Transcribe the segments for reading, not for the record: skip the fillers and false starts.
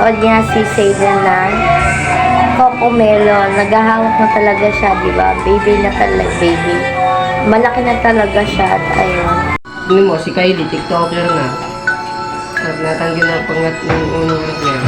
napanood niya si Zayden ng Cocomelon. Naghahawak na talaga siya, di ba? Baby na talaga, baby. Malaki na talaga siya at ayun. Ano mo, si Kylie, TikToker na. At natanggi na pangat ng unang niya.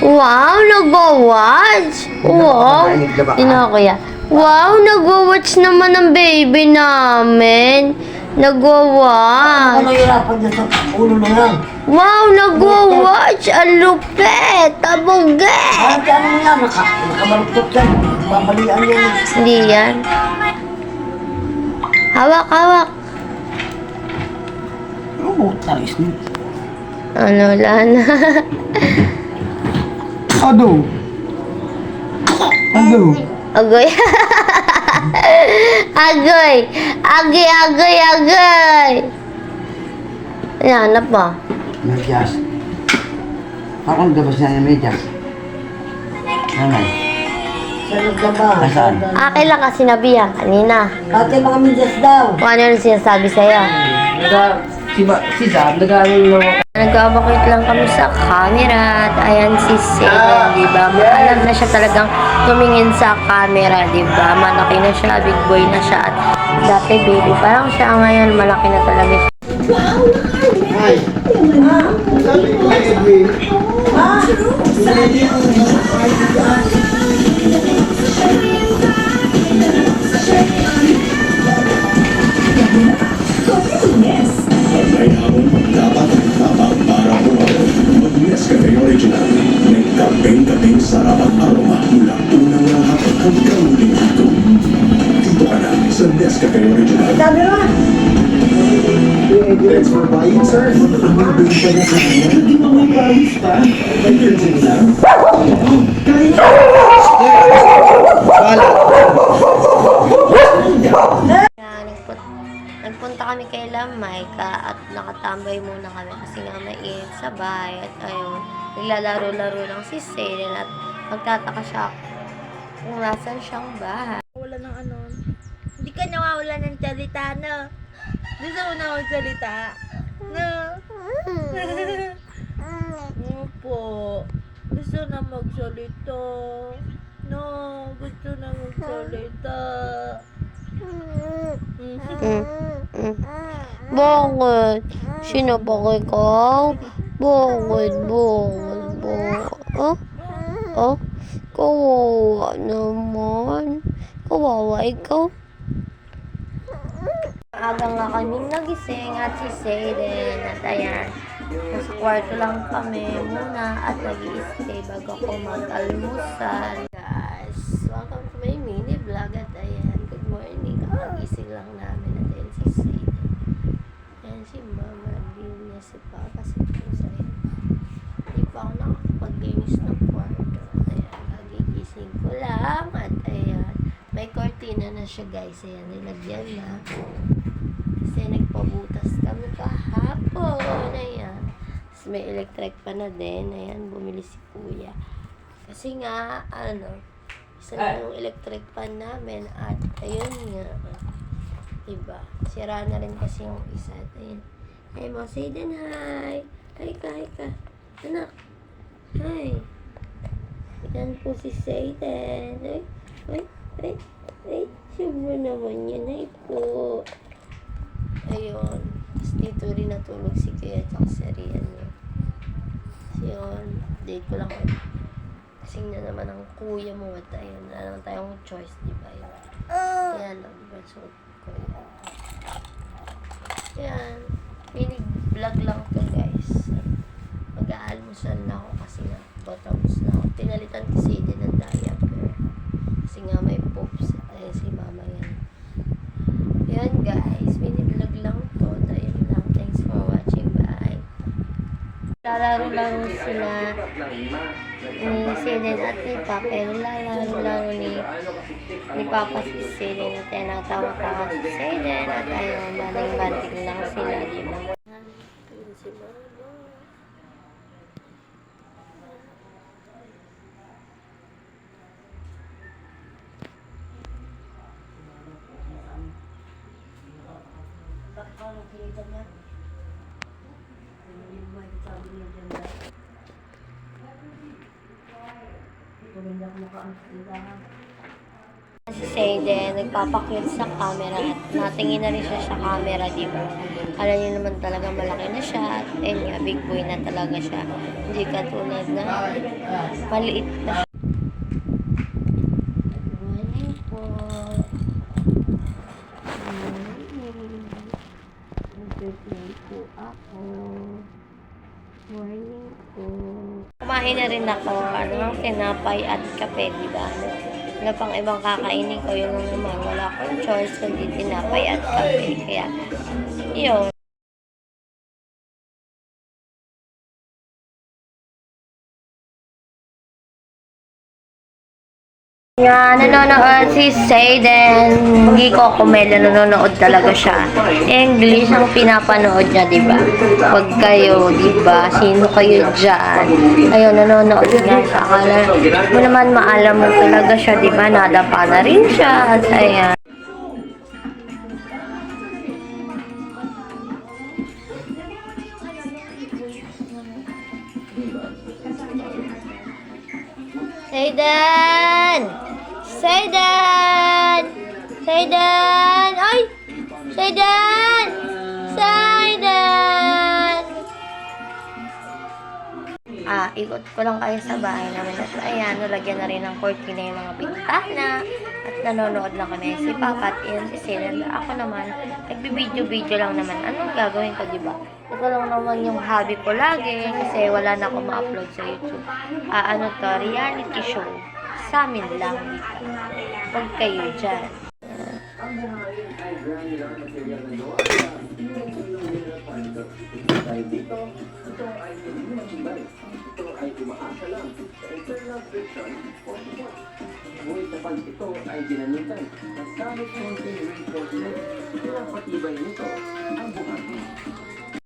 Wow, nag-watch! Wow! Ina kuya. Wow, nag-watch naman ang baby namin. Nag-watch. Ano hirapan niya sa ulo na yan? Wow, nag-watch! Ang lupit! Tabuge! Kahit ano mo yan, nakamaluktot yan. Babalian yan. Hindi yan. Hawak, hawak. Oo, talis niya. Ano, wala na. Ado. Agoy. Agoy. Agoy, agoy, agoy. Hanap mo. Medyas. Ako nagdabas na yung medyas. Nanay. Sa naglaba. Nasaan? Akin lang kasi nabihan kanina. Ate, mga medyas daw. Kung ano yung sinasabi sa'yo. Si Zab, nag-aaral lang ako. Nag-evacuate lang kami sa camera at ayan si Zayden, di ba? Alam na siya talagang tumingin sa camera, di ba? Malaki na siya, big boy na siya at dati baby. Parang siya ngayon, malaki na talaga siya. Ay. Sabi ko kay Edwin. May hamon, dapat tapang para bumawi. Mag-Nescafe Original. May kapeng-kapeng sarap at aroma mula unang lahapon hanggang muling hito. Dito ka na sa Nescafe Original. Sabi mo. Thanks for buying, sir. Bibili pa niya sa kanya. Hindi mo may promise pa. May virgin lang. Kahit Nagpunta kami kay Lamayka at nakatambay muna kami kasi nga mainit sa bahay at ayun, naglalaro-laro lang si Zayden at magtataka siya kung nasan siyang bahay. Wala ng ano. Hindi ka nawawala ng salita, no? Gusto mo na magsalita? No? Opo. Gusto na magsalita. No, gusto na magsalita. Bakit? Sino ba ikaw? Bakit? Oh? Oh? Kawawa naman. Kawawa ikaw. Aga nga kaming nagising at si Zayden at ayan. Nasa kwarto lang kami muna at nag-i-stay bago ako mag-almusal. Guys, welcome to my mini vlog at ayan. Good morning. Kakagising lang namin at ayan si Zayden. Ayan si Mama, din niya si Papa, si Pusay. Hindi pa ako nakakapag-games ng kwarto. At ayan, kagigising ko lang at ayan. May cortina na siya guys. Ayan, nilagyan na. Kasi nagpabutas kami kahapon. Ayan. Tapos may electric pa na din. Ayan, bumili si Kuya. Kasi nga, isa na yung electric pan namin. At ayun nga. Diba? Sira na rin kasi yung isa. At ayun. Ay mo, Zayden, hi! Hi ka, hi ka. Anak. Hi. Yan po si Zayden. Ay, sobra naman yan. Ay po. Ayun. Tapos dito rin natulog si Kuya at si Rian. Kasi yun, update ko lang. Kasi na naman ang kuya mo at ayun, wala naman tayong choice, di ba yun? Kaya lang, diba? So, kuya. Ayan. Mini-vlog lang to guys. Mag-aalmusal na ako kasi nga, bottoms na ako. Pinalitan kasi din ng diaper. Kasi nga may poops. Ayun si mama yan. Ayan guys, mini-vlog lang to. Ayun lang. Thanks for watching. Bye. Lalaro-laro sila ni Zayden at ni Papa. Lalaro-laro ni Papa si Zayden at tinatawa-tawa si Zayden at ayun, banding-banding lang sila, di ba? Ayun si Mama. Bakit pa nang kinitan niya? Yung sabi niya dyan. Si Zayden, nagpapakyut sa camera at natingin na rin siya sa camera, di ba? Alam niyo naman talaga malaki na siya at nga, big boy na talaga siya. Hindi katulad na maliit na siya. Morning po. Nag-play po ako. Morning po. Kumain na rin ako, tinapay at kape, di ba? Wala pang ibang kakainin ko, yun lang naman. Wala akong choice kundi tinapay at kape. Kaya, yun. Nga, nanonood si Zayden. Hindi ko kumela, nanonood talaga siya. English ang pinapanood niya, di ba? Huwag kayo, di ba? Sino kayo dyan? Ayun, nanonood nga siya. Akala mo naman maalam mo talaga siya, di ba? Nadapa na rin siya. At ayan. Zayden! Zayden! Zayden! Ay! Zayden! Zayden! Ikot ko lang kayo sa bahay namin. At ayan, nalagyan na rin ng cortina yung mga bintana. At nanonood lang kami. Si Papa at yun si Zayden. Ako naman, nagbibideo-video lang naman. Anong gagawin ko, diba? Ito lang naman yung hobby ko lagi. Kasi wala na akong ma-upload sa YouTube. Reality show. Sa amin lang dito. Huwag kayo dyan.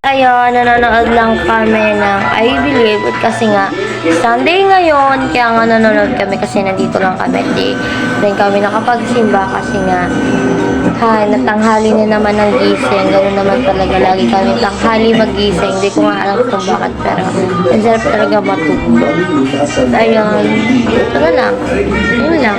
Ayun, nanonood lang kami ng I Believe kasi nga Sunday ngayon, kaya nga nanonood kami kasi nandito lang kami. Then kami nakapagsimba kasi nga natanghali na naman ng gising. Ganun naman talaga, lagi kami tanghali magising. Hindi ko nga alam kung bakit, pero ang sarap talaga matulog. Ayun, ito na lang. Yun lang.